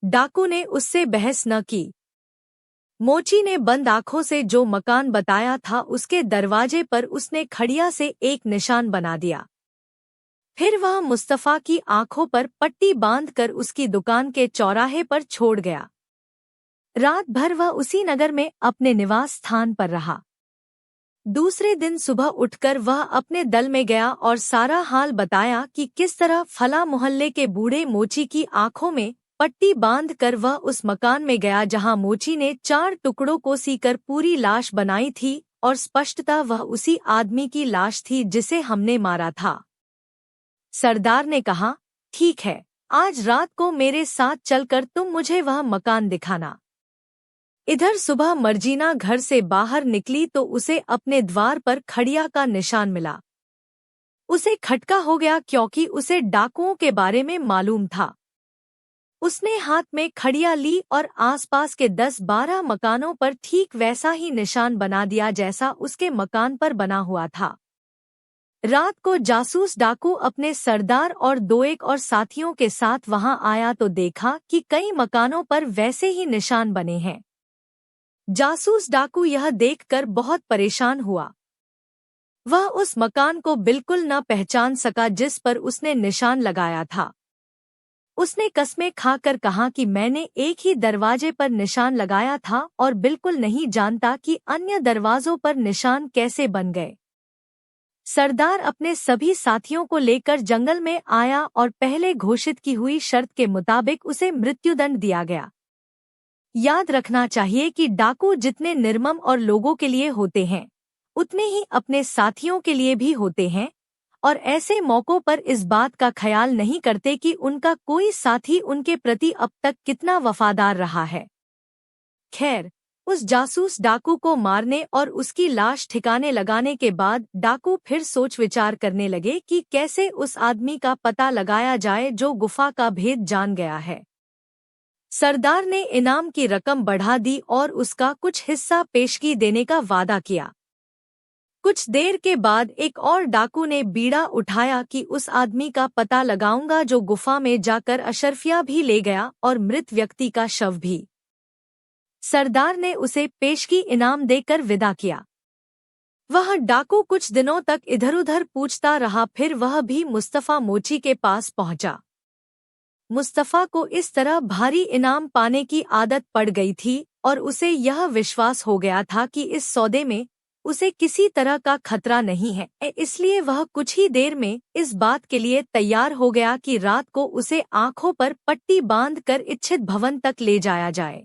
डाकू ने उससे बहस न की। मोची ने बंद आंखों से जो मकान बताया था उसके दरवाजे पर उसने खड़िया से एक निशान बना दिया। फिर वह मुस्तफा की आंखों पर पट्टी बांधकर उसकी दुकान के चौराहे पर छोड़ गया। रात भर वह उसी नगर में अपने निवास स्थान पर रहा। दूसरे दिन सुबह उठकर वह अपने दल में गया और सारा हाल बताया कि किस तरह फला मोहल्ले के बूढ़े मोची की आंखों में पट्टी बांधकर वह उस मकान में गया जहां मोची ने 4 टुकड़ों को सीकर पूरी लाश बनाई थी और स्पष्टतः वह उसी आदमी की लाश थी जिसे हमने मारा था। सरदार ने कहा, ठीक है, आज रात को मेरे साथ चलकर तुम मुझे वह मकान दिखाना। इधर सुबह मर्जीना घर से बाहर निकली तो उसे अपने द्वार पर खड़िया का निशान मिला। उसे खटका हो गया क्योंकि उसे डाकुओं के बारे में मालूम था। उसने हाथ में खड़िया ली और आसपास के 10-12 मकानों पर ठीक वैसा ही निशान बना दिया जैसा उसके मकान पर बना हुआ था। रात को जासूस डाकू अपने सरदार और 2-1 और साथियों के साथ वहां आया तो देखा कि कई मकानों पर वैसे ही निशान बने हैं। जासूस डाकू यह देखकर बहुत परेशान हुआ। वह उस मकान को बिल्कुल न पहचान सका जिस पर उसने निशान लगाया था। उसने कसमें खाकर कहा कि मैंने एक ही दरवाजे पर निशान लगाया था और बिल्कुल नहीं जानता कि अन्य दरवाजों पर निशान कैसे बन गए। सरदार अपने सभी साथियों को लेकर जंगल में आया और पहले घोषित की हुई शर्त के मुताबिक उसे मृत्युदंड दिया गया। याद रखना चाहिए कि डाकू जितने निर्मम और लोगों के लिए होते हैं उतने ही अपने साथियों के लिए भी होते हैं और ऐसे मौकों पर इस बात का ख्याल नहीं करते कि उनका कोई साथी उनके प्रति अब तक कितना वफादार रहा है। खैर, उस जासूस डाकू को मारने और उसकी लाश ठिकाने लगाने के बाद डाकू फिर सोच विचार करने लगे कि कैसे उस आदमी का पता लगाया जाए जो गुफा का भेद जान गया है। सरदार ने इनाम की रकम बढ़ा दी और उसका कुछ हिस्सा पेशगी देने का वादा किया। कुछ देर के बाद एक और डाकू ने बीड़ा उठाया कि उस आदमी का पता लगाऊंगा जो गुफा में जाकर अशरफिया भी ले गया और मृत व्यक्ति का शव भी। सरदार ने उसे पेशगी इनाम देकर विदा किया। वह डाकू कुछ दिनों तक इधर-उधर पूछता रहा, फिर वह भी मुस्तफा मोची के पास पहुंचा। मुस्तफा को इस तरह भारी इनाम पाने की आदत पड़ गई थी और उसे यह विश्वास हो गया था कि इस सौदे में उसे किसी तरह का खतरा नहीं है, इसलिए वह कुछ ही देर में इस बात के लिए तैयार हो गया कि रात को उसे आंखों पर पट्टी बांधकर इच्छित भवन तक ले जाया जाए।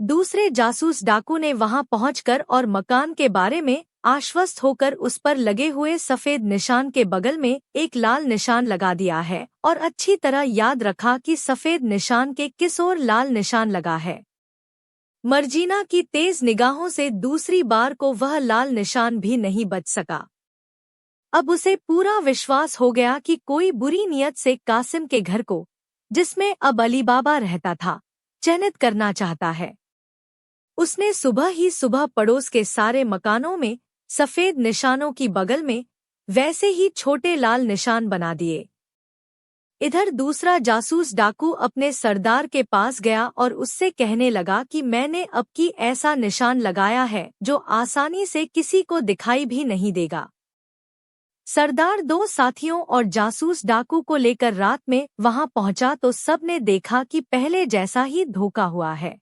दूसरे जासूस डाकू ने वहां पहुंचकर और मकान के बारे में आश्वस्त होकर उस पर लगे हुए सफेद निशान के बगल में एक लाल निशान लगा दिया है और अच्छी तरह याद रखा कि सफेद निशान के किस ओर लाल निशान लगा है। मर्जीना की तेज निगाहों से दूसरी बार को वह लाल निशान भी नहीं बच सका। अब उसे पूरा विश्वास हो गया कि कोई बुरी नीयत से कासिम के घर को, जिसमें अब अली बाबा रहता था, चिन्हित करना चाहता है। उसने सुबह ही सुबह पड़ोस के सारे मकानों में सफेद निशानों की बगल में वैसे ही छोटे लाल निशान बना दिए। इधर दूसरा जासूस डाकू अपने सरदार के पास गया और उससे कहने लगा कि मैंने अब की ऐसा निशान लगाया है जो आसानी से किसी को दिखाई भी नहीं देगा। सरदार 2 साथियों और जासूस डाकू को लेकर रात में वहां पहुंचा तो सबने देखा कि पहले जैसा ही धोखा हुआ है।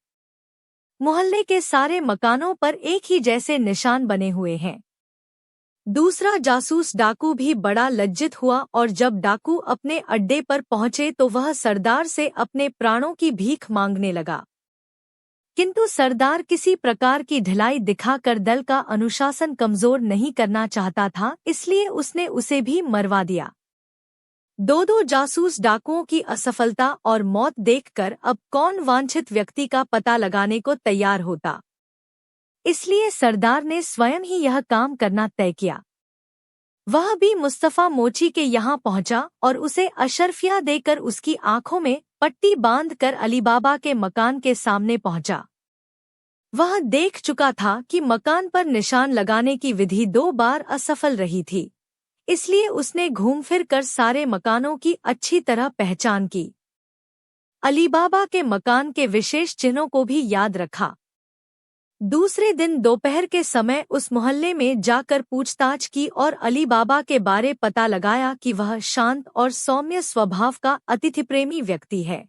मोहल्ले के सारे मकानों पर एक ही जैसे निशान बने हुए हैं। दूसरा जासूस डाकू भी बड़ा लज्जित हुआ और जब डाकू अपने अड्डे पर पहुंचे तो वह सरदार से अपने प्राणों की भीख मांगने लगा, किंतु सरदार किसी प्रकार की ढिलाई दिखाकर दल का अनुशासन कमजोर नहीं करना चाहता था, इसलिए उसने उसे भी मरवा दिया। 2 जासूस डाकुओं की असफलता और मौत देखकर अब कौन वांछित व्यक्ति का पता लगाने को तैयार होता, इसलिए सरदार ने स्वयं ही यह काम करना तय किया। वह भी मुस्तफा मोची के यहाँ पहुंचा और उसे अशरफिया देकर उसकी आंखों में पट्टी बांधकर अली बाबा के मकान के सामने पहुंचा। वह देख चुका था कि मकान पर निशान लगाने की विधि 2 बार असफल रही थी, इसलिए उसने घूम फिर कर सारे मकानों की अच्छी तरह पहचान की। अली बाबा के मकान के विशेष चिन्हों को भी याद रखा। दूसरे दिन दोपहर के समय उस मोहल्ले में जाकर पूछताछ की और अली बाबा के बारे पता लगाया कि वह शांत और सौम्य स्वभाव का अतिथि प्रेमी व्यक्ति है।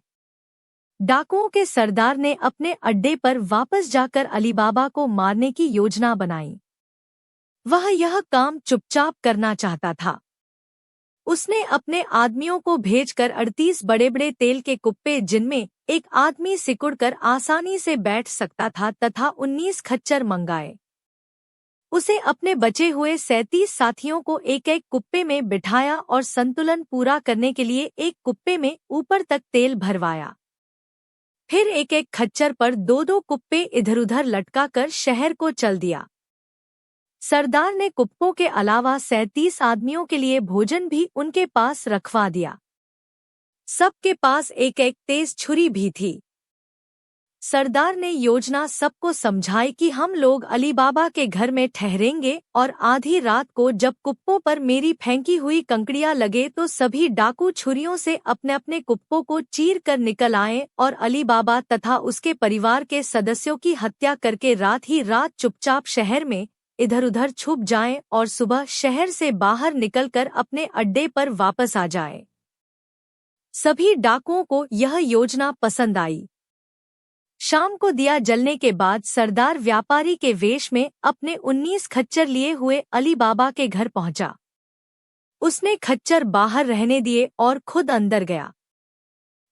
डाकुओं के सरदार ने अपने अड्डे पर वापस जाकर अली बाबा को मारने की योजना बनाई। वह यह काम चुपचाप करना चाहता था। उसने अपने आदमियों को भेजकर 38 बड़े-बड़े तेल के कुप्पे जिनमें एक आदमी सिकुड़कर आसानी से बैठ सकता था तथा 19 खच्चर मंगाए। उसे अपने बचे हुए 37 साथियों को एक-एक कुप्पे में बिठाया और संतुलन पूरा करने के लिए एक कुप्पे में ऊपर तक तेल भरवाया। फिर एक-एक खच्चर पर 2-2 कुप्पे इधर-उधर लटकाकर शहर को चल दिया। सरदार ने कुप्पों के अलावा 37 आदमियों के लिए भोजन भी उनके पास रखवा दिया। सबके पास एक-एक तेज छुरी भी थी। सरदार ने योजना सबको समझाई कि हम लोग अली बाबा के घर में ठहरेंगे और आधी रात को जब कुप्पों पर मेरी फेंकी हुई कंकड़ियां लगे तो सभी डाकू छुरियों से अपने अपने कुप्पों को चीर कर निकल आए और अली बाबा तथा उसके परिवार के सदस्यों की हत्या करके रात ही रात चुपचाप शहर में इधर-उधर छुप जाएं और सुबह शहर से बाहर निकलकर अपने अड्डे पर वापस आ जाएं। सभी डाकुओं को यह योजना पसंद आई। शाम को दिया जलने के बाद सरदार व्यापारी के वेश में अपने 19 खच्चर लिए हुए अली बाबा के घर पहुंचा। उसने खच्चर बाहर रहने दिए और खुद अंदर गया।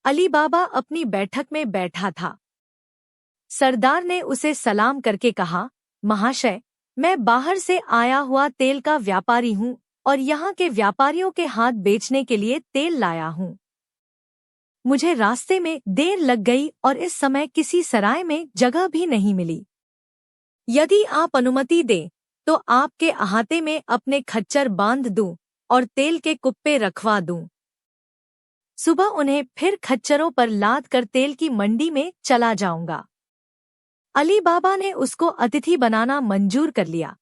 अली बाबा अपनी बैठक में बैठा था। सरदार ने उसे सलाम करके कहा, महाशय, मैं बाहर से आया हुआ तेल का व्यापारी हूँ और यहाँ के व्यापारियों के हाथ बेचने के लिए तेल लाया हूँ। मुझे रास्ते में देर लग गई और इस समय किसी सराय में जगह भी नहीं मिली। यदि आप अनुमति दें तो आपके अहाते में अपने खच्चर बांध दूं और तेल के कुप्पे रखवा दूं। सुबह उन्हें फिर खच्चरों पर लाद कर तेल की मंडी में चला जाऊंगा। अली बाबा ने उसको अतिथि बनाना मंजूर कर लिया।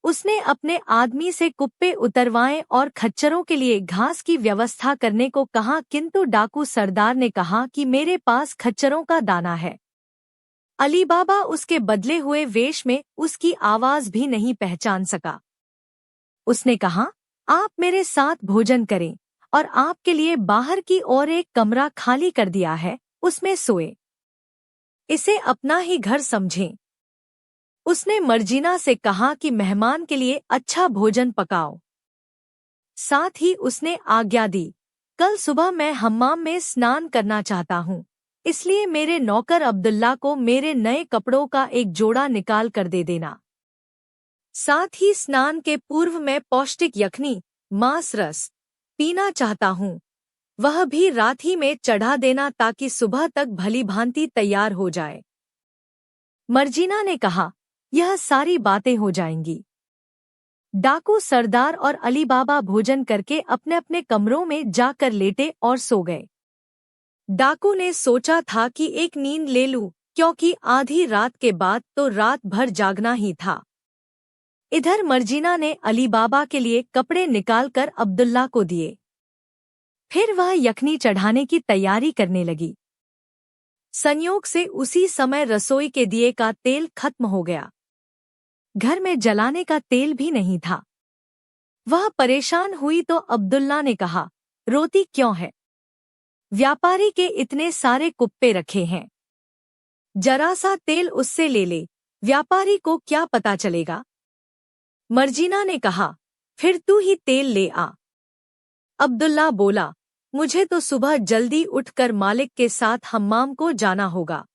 उसने अपने आदमी से कुप्पे उतरवाएं और खच्चरों के लिए घास की व्यवस्था करने को कहा, किंतु डाकू सरदार ने कहा कि मेरे पास खच्चरों का दाना है। अली बाबा उसके बदले हुए वेश में उसकी आवाज भी नहीं पहचान सका। उसने कहा, आप मेरे साथ भोजन करें और आपके लिए बाहर की ओर एक कमरा खाली कर दिया है, उसमें सोए। इसे अपना ही घर समझें। उसने मर्जीना से कहा कि मेहमान के लिए अच्छा भोजन पकाओ। साथ ही उसने आज्ञा दी, कल सुबह मैं हम्माम में स्नान करना चाहता हूँ, इसलिए मेरे नौकर अब्दुल्ला को मेरे नए कपड़ों का एक जोड़ा निकाल कर दे देना। साथ ही स्नान के पूर्व मैं पौष्टिक यखनी, मांस रस पीना चाहता हूँ, वह भी रात ही में चढ़ा देना ताकि सुबह तक भली भांति तैयार हो जाए। मर्जीना ने कहा, यह सारी बातें हो जाएंगी। डाकू सरदार और अली बाबा भोजन करके अपने अपने कमरों में जाकर लेटे और सो गए। डाकू ने सोचा था कि एक नींद ले लूं, क्योंकि आधी रात के बाद तो रात भर जागना ही था। इधर मर्जीना ने अली बाबा के लिए कपड़े निकालकर अब्दुल्ला को दिए। फिर वह यखनी चढ़ाने की तैयारी करने लगी। संयोग से उसी समय रसोई के दिए का तेल खत्म हो गया। घर में जलाने का तेल भी नहीं था। वह परेशान हुई तो अब्दुल्ला ने कहा, रोती क्यों है? व्यापारी के इतने सारे कुप्पे रखे हैं, जरा सा तेल उससे ले ले, व्यापारी को क्या पता चलेगा? मर्जीना ने कहा, फिर तू ही तेल ले आ। अब्दुल्ला बोला, मुझे तो सुबह जल्दी उठकर मालिक के साथ हम्माम को जाना होगा।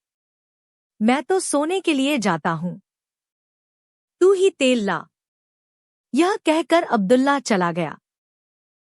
मैं तो सोने के लिए जाता हूँ, तू ही तेल ला। यह कहकर अब्दुल्ला चला गया।